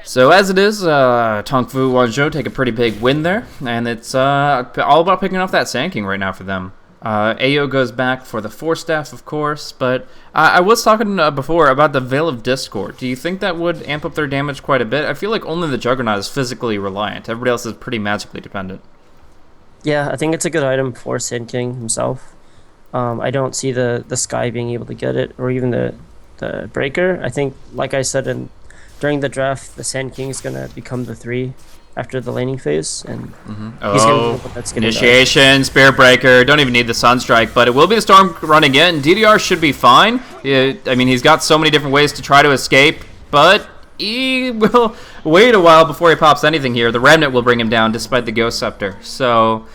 So as it is, Tongfu.W take a pretty big win there, and it's all about picking off that Sand King right now for them. Ayo goes back for the 4-staff, of course, but I was talking before about the Veil of Discord. Do you think that would amp up their damage quite a bit? I feel like only the Juggernaut is physically reliant. Everybody else is pretty magically dependent. Yeah, I think it's a good item for Sand King himself. I don't see the Sky being able to get it, or even the the breaker. I think, like I said during the draft, the Sand King is gonna become the 3 after the laning phase, and he's gonna be the one that's getting initiation, Spirit Breaker. Don't even need the Sunstrike, but it will be the Storm running in. DDR should be fine. I mean, he's got so many different ways to try to escape, but he will wait a while before he pops anything here. The Remnant will bring him down despite the Ghost Scepter. So,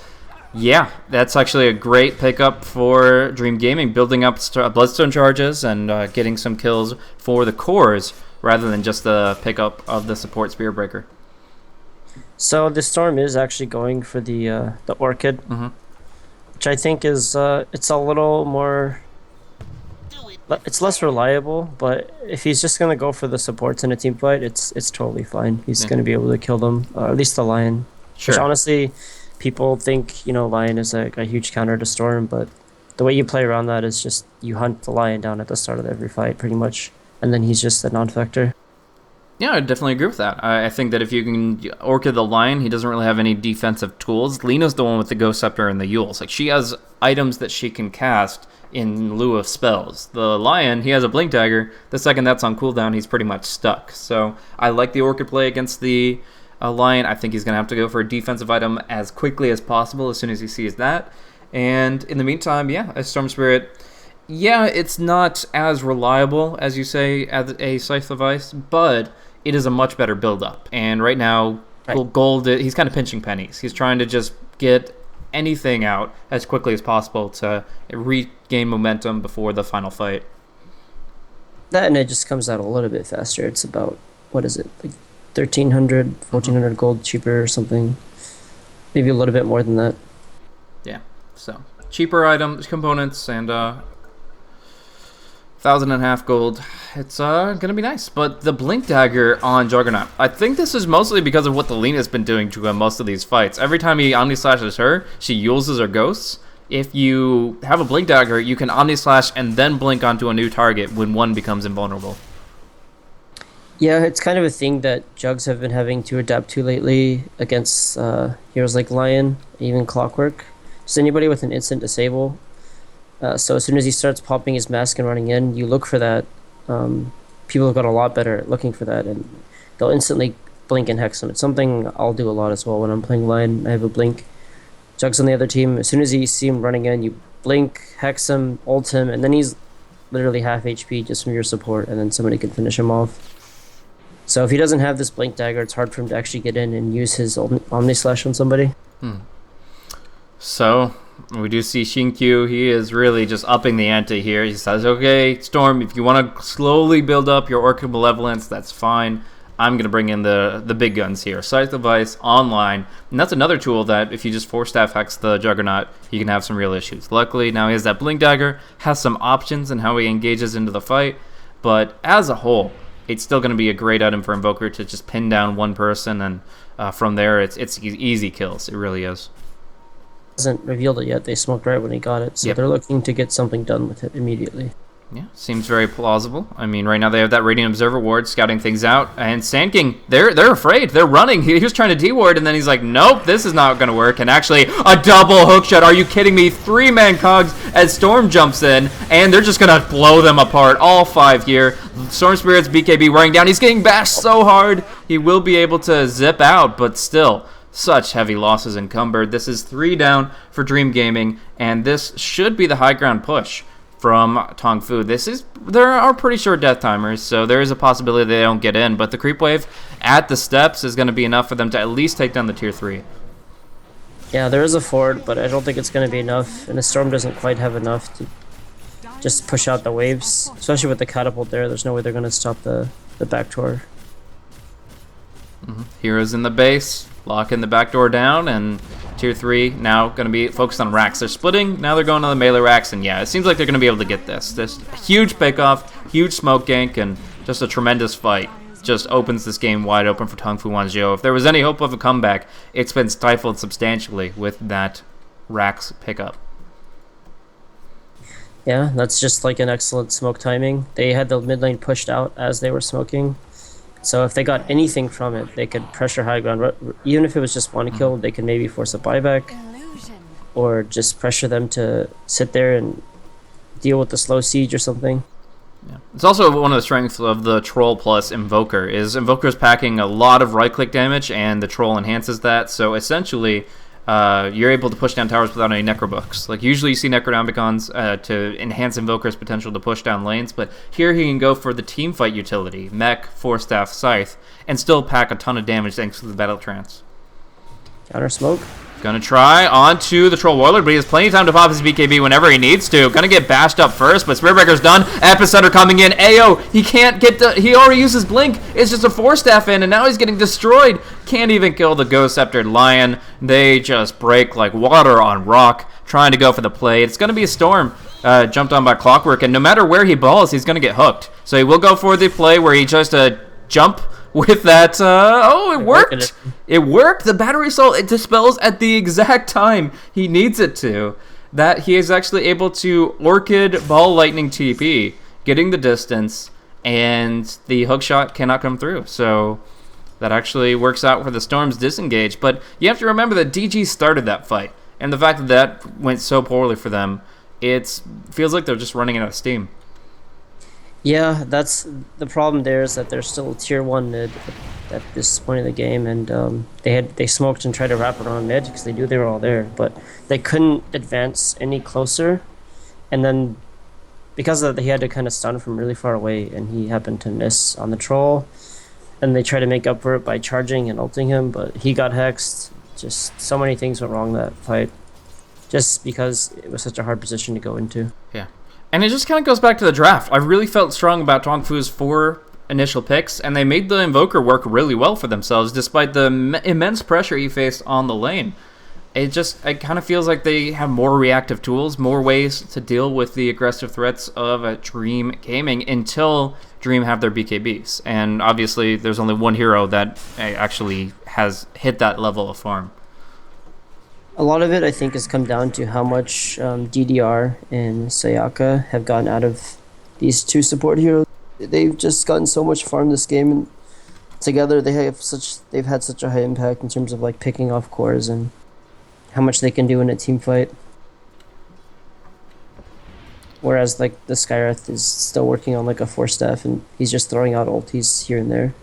yeah, that's actually a great pickup for Dream Gaming, building up Bloodstone charges and getting some kills for the cores rather than just the pickup of the support Spirit Breaker. So the Storm is actually going for the Orchid, which I think is it's a little more. It's less reliable, but if he's just gonna go for the supports in a team fight, it's totally fine. He's gonna be able to kill them, at least the Lion. Sure. Which honestly, people think Lion is a huge counter to Storm, but the way you play around that is just you hunt the Lion down at the start of every fight, pretty much, and then he's just a non-factor. Yeah, I definitely agree with that. I think that if you can Orchid the Lion, he doesn't really have any defensive tools. Lena's the one with the Ghost Scepter and the Yules. Like, she has items that she can cast in lieu of spells. The Lion, he has a Blink Dagger. The second that's on cooldown, he's pretty much stuck. So I like the Orchid play against the Lion. I think he's going to have to go for a defensive item as quickly as possible as soon as he sees that. And in the meantime, yeah, a Storm Spirit... Yeah, it's not as reliable, as you say, as a Scythe of Ice, but it is a much better build-up. And right now, Gold, he's kind of pinching pennies. He's trying to just get anything out as quickly as possible to regain momentum before the final fight. That, and it just comes out a little bit faster. It's about, what is it, like 1,300, 1,400 gold cheaper or something. Maybe a little bit more than that. Yeah, so cheaper items, components, and 1,500 gold. It's gonna be nice. But the Blink Dagger on Juggernaut, I think this is mostly because of what the Lena's been doing to most of these fights. Every time he Omni Slashes her, she uses her ghosts. If you have a Blink Dagger, you can Omni Slash and then blink onto a new target when one becomes invulnerable. Yeah, it's kind of a thing that Jugs have been having to adapt to lately against heroes like Lion, even Clockwork. Just anybody with an instant disable. So as soon as he starts popping his mask and running in, you look for that. People have got a lot better at looking for that, and they'll instantly blink and hex him. It's something I'll do a lot as well when I'm playing Lion. I have a blink. Jugs on the other team, as soon as you see him running in, you blink, hex him, ult him, and then he's literally half HP just from your support, and then somebody can finish him off. So if he doesn't have this Blink Dagger, it's hard for him to actually get in and use his Omni Slash on somebody. So we do see Shinkyu. He is really just upping the ante here. He says, okay, Storm, if you want to slowly build up your Orchid Malevolence, that's fine. I'm going to bring in the big guns here. Scythe of Ice, online. And that's another tool that if you just 4-staff hex the Juggernaut, you can have some real issues. Luckily, now he has that Blink Dagger, has some options in how he engages into the fight. But as a whole, it's still going to be a great item for Invoker to just pin down one person. And from there, it's easy kills. It really is. Hasn't revealed it yet. They smoked right when he got it, so they're looking to get something done with it immediately. Yeah, seems very plausible. I mean, right now they have that Radiant Observer ward scouting things out, and Sand King, they're afraid. They're running. He was trying to deward, and then he's like, nope, this is not going to work. And actually, a double hookshot. Are you kidding me? 3-man cogs as Storm jumps in, and they're just going to blow them apart. All 5 here. Storm Spirit's BKB wearing down. He's getting bashed so hard. He will be able to zip out, but still, such heavy losses encumbered. This is 3 down for Dream Gaming, and this should be the high ground push from Tongfu. There are pretty short death timers, so there is a possibility they don't get in, but the creep wave at the steps is going to be enough for them to at least take down the tier 3. Yeah, there is a fort, but I don't think it's going to be enough, and the Storm doesn't quite have enough to just push out the waves, especially with the catapult there. There's no way they're going to stop the back tour. Heroes in the base, locking the back door down, and tier 3 now going to be focused on racks. They're splitting, now they're going on the melee racks, and yeah, it seems like they're going to be able to get this. This huge pickoff, huge smoke gank, and just a tremendous fight. Just opens this game wide open for Tongfu Wanzhou. If there was any hope of a comeback, it's been stifled substantially with that racks pickup. Yeah, that's just like an excellent smoke timing. They had the mid lane pushed out as they were smoking. So if they got anything from it, they could pressure high ground. Even if it was just one kill, they could maybe force a buyback. Or just pressure them to sit there and deal with the slow siege or something. Yeah. It's also one of the strengths of the Troll plus Invoker, is Invoker's packing a lot of right-click damage, and the Troll enhances that, so essentially you're able to push down towers without any Necrobooks. Like, usually you see Necronomicons to enhance Invoker's potential to push down lanes, but here he can go for the teamfight utility, Mech, Force Staff, Scythe, and still pack a ton of damage thanks to the Battle Trance. Counter smoke. Gonna try onto the Troll Warlord, but he has plenty of time to pop his BKB whenever he needs to. Gonna get bashed up first, but Spirit Breaker's done. Epicenter coming in. Ayo, he can't get the... He already used his Blink. It's just a Force Staff in, and now he's getting destroyed. Can't even kill the Ghost Sceptered Lion. They just break like water on rock, trying to go for the play. It's gonna be a Storm. Jumped on by Clockwork, and no matter where he balls, he's gonna get hooked. So he will go for the play where he just jump with that. Oh, it worked. It worked. The battery assault, it dispels at the exact time he needs it to. That he is actually able to Orchid Ball Lightning TP, getting the distance, and the hook shot cannot come through. So that actually works out for the Storm's disengage. But you have to remember that DG started that fight, and the fact that that went so poorly for them, it feels like they're just running out of steam. Yeah, that's the problem. There is that they're still tier 1 mid at this point of the game, and they smoked and tried to wrap around mid because they knew they were all there, but they couldn't advance any closer. And then because of that, he had to kind of stun from really far away, and he happened to miss on the Troll. And they tried to make up for it by charging and ulting him, but he got hexed. Just so many things went wrong that fight, just because it was such a hard position to go into. Yeah. And it just kind of goes back to the draft. I really felt strong about Tongfu's 4 initial picks, and they made the Invoker work really well for themselves, despite the immense pressure he faced on the lane. It kind of feels like they have more reactive tools, more ways to deal with the aggressive threats of Dream Gaming until Dream have their BKBs. And obviously, there's only one hero that actually has hit that level of farm. A lot of it, I think, has come down to how much DDR and Sayaka have gotten out of these 2 support heroes. They've just gotten so much farm this game, and together they've had such a high impact in terms of like picking off cores and how much they can do in a team fight. Whereas like the Skywrath is still working on like a Force Staff, and he's just throwing out ultis here and there.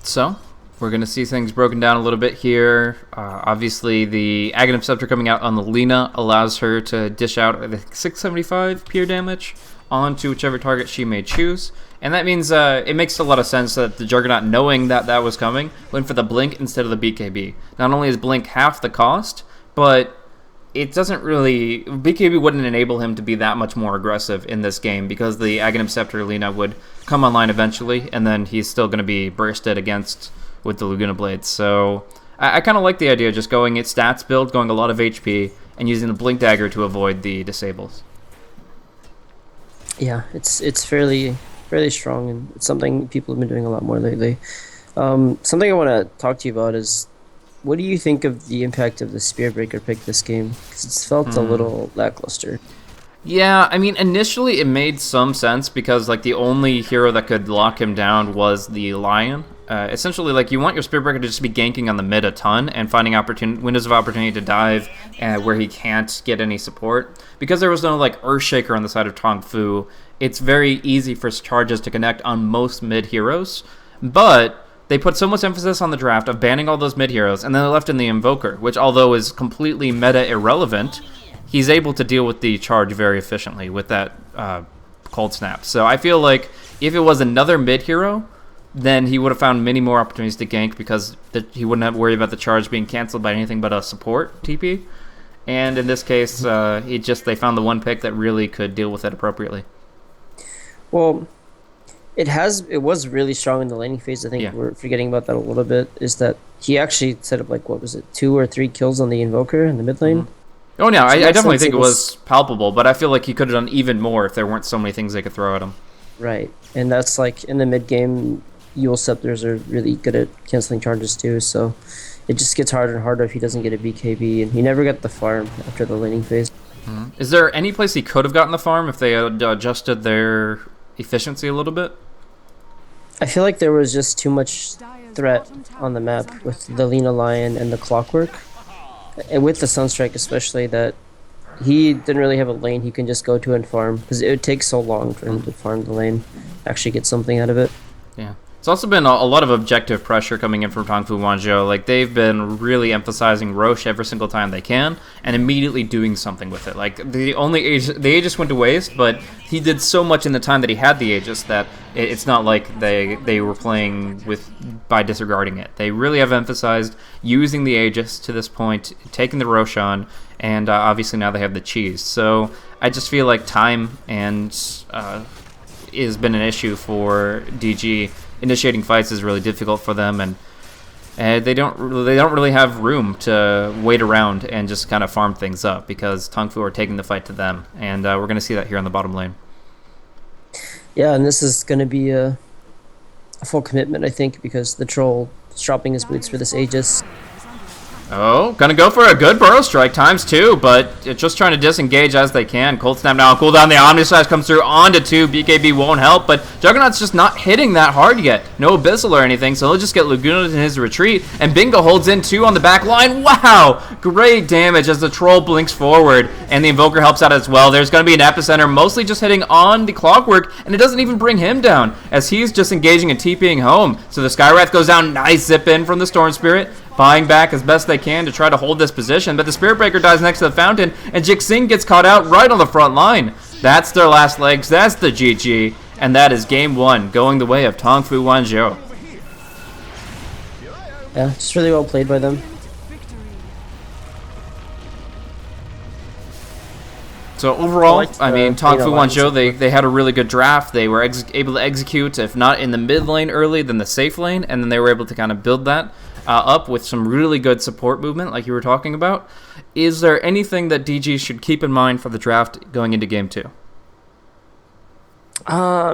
So we're going to see things broken down a little bit here. Obviously, the Aghanim Scepter coming out on the Lina allows her to dish out 675 pure damage onto whichever target she may choose. And that means it makes a lot of sense that the Juggernaut, knowing that that was coming, went for the Blink instead of the BKB. Not only is Blink half the cost, but it doesn't really... BKB wouldn't enable him to be that much more aggressive in this game because the Aghanim Scepter Lina would come online eventually, and then he's still going to be bursted against with the Laguna Blades. So I kind of like the idea of just going its stats build, going a lot of HP, and using the Blink Dagger to avoid the disables. Yeah, it's fairly strong, and it's something people have been doing a lot more lately. Something I want to talk to you about is, what do you think of the impact of the Spear Breaker pick this game? Because it's felt a little lackluster. Yeah, I mean, initially it made some sense because like the only hero that could lock him down was the Lion. Essentially, like, you want your Spirit Breaker to just be ganking on the mid a ton and finding windows of opportunity to dive where he can't get any support. Because there was no like Earthshaker on the side of Tongfu, it's very easy for charges to connect on most mid heroes. But they put so much emphasis on the draft of banning all those mid heroes, and then they left in the Invoker, which although is completely meta irrelevant, he's able to deal with the charge very efficiently with that Cold Snap. So I feel like if it was another mid hero, then he would have found many more opportunities to gank because he wouldn't have to worry about the charge being canceled by anything but a support TP. And in this case, they found the one pick that really could deal with it appropriately. Well, it was really strong in the laning phase. I think we're forgetting about that a little bit. Is that he actually set up like, what was it, 2 or 3 kills on the Invoker in the mid lane? Mm-hmm. Oh, no, I definitely think it was palpable, but I feel like he could have done even more if there weren't so many things they could throw at him. Right, and that's like in the mid game, Yule Scepters are really good at canceling charges too, so it just gets harder and harder if he doesn't get a BKB, and he never got the farm after the laning phase. Mm-hmm. Is there any place he could have gotten the farm if they had adjusted their efficiency a little bit? I feel like there was just too much threat on the map with the Lina Lion and the Clockwork, and with the Sunstrike especially, that he didn't really have a lane he can just go to and farm, because it would take so long for him to farm the lane, actually get something out of it. Yeah. It's also been a lot of objective pressure coming in from Tongfu.W. Like, they've been really emphasizing Roche every single time they can and immediately doing something with it. Like, the Aegis went to waste, but he did so much in the time that he had the Aegis that it's not like they were playing by disregarding it. They really have emphasized using the Aegis to this point, taking the Roche on, and obviously now they have the cheese. So I just feel like time and has been an issue for DG. Initiating fights is really difficult for them, and they don't really have room to wait around and just kind of farm things up, because Tongfu are taking the fight to them, and we're going to see that here on the bottom lane. Yeah, and this is going to be a full commitment, I think, because the troll is dropping his boots for this Aegis. Oh, gonna go for a good burrow strike ×2, but just trying to disengage as they can. Cold Snap now on cooldown. The Omnislash comes through onto 2. BKB won't help, but Juggernaut's just not hitting that hard yet. No Abyssal or anything, so he'll just get Laguna in his retreat. And Bingo holds in 2 on the back line. Wow! Great damage as the Troll blinks forward, and the Invoker helps out as well. There's gonna be an Epicenter, mostly just hitting on the Clockwork, and it doesn't even bring him down, as he's just engaging and TPing home. So the Skywrath goes down. Nice zip in from the Storm Spirit, buying back as best they can to try to hold this position, but the Spirit Breaker dies next to the fountain, and Jixing gets caught out right on the front line. That's their last legs, that's the GG, and that is game 1, going the way of Tongfu.W. Yeah, just really well played by them. So overall, I mean, Tongfu.W, they had a really good draft. They were able to execute, if not in the mid lane early, then the safe lane, and then they were able to kind of build that up with some really good support movement, like you were talking about. Is there anything that DG should keep in mind for the draft going into Game 2?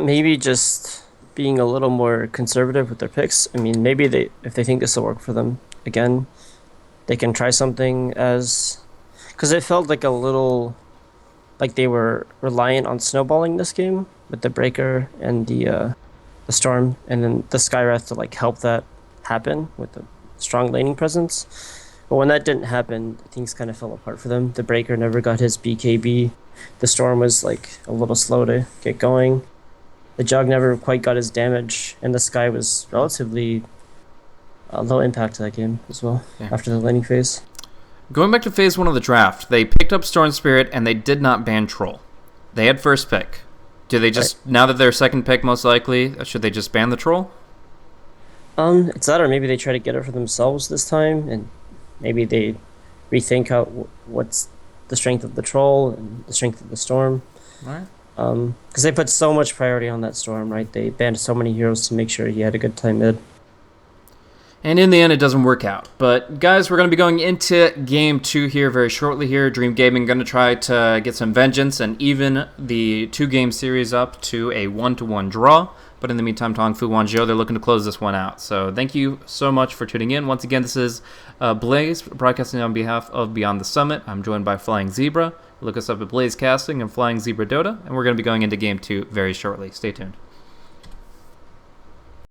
Maybe just being a little more conservative with their picks. I mean, maybe if they think this will work for them again, they can try something because it felt like a little like they were reliant on snowballing this game with the Breaker and the Storm, and then the Skywrath to like help that happen with the strong laning presence. But when that didn't happen, things kind of fell apart for them. The Breaker never got his BKB. The Storm was like a little slow to get going. The Jug never quite got his damage, and the Sky was relatively low impact to that game as well, after the laning phase. Going back to phase 1 of the draft, they picked up Storm Spirit and they did not ban Troll. They had first pick. Do they just, now that they're second pick most likely, should they just ban the Troll? It's that, or maybe they try to get it for themselves this time, and maybe they rethink what's the strength of the Troll and the strength of the Storm. Right. Because they put so much priority on that Storm, right? They banned so many heroes to make sure he had a good time mid. And in the end, it doesn't work out. But guys, we're going to be going into Game 2 here very shortly here. Dream Gaming going to try to get some vengeance and even the 2-game series up to a 1-1 draw. But in the meantime, Tongfu.W, they're looking to close this one out. So thank you so much for tuning in. Once again, this is Blaze, broadcasting on behalf of Beyond the Summit. I'm joined by FlyingZebra. Look us up at Blaze Casting and FlyingZebra Dota. And we're going to be going into Game 2 very shortly. Stay tuned.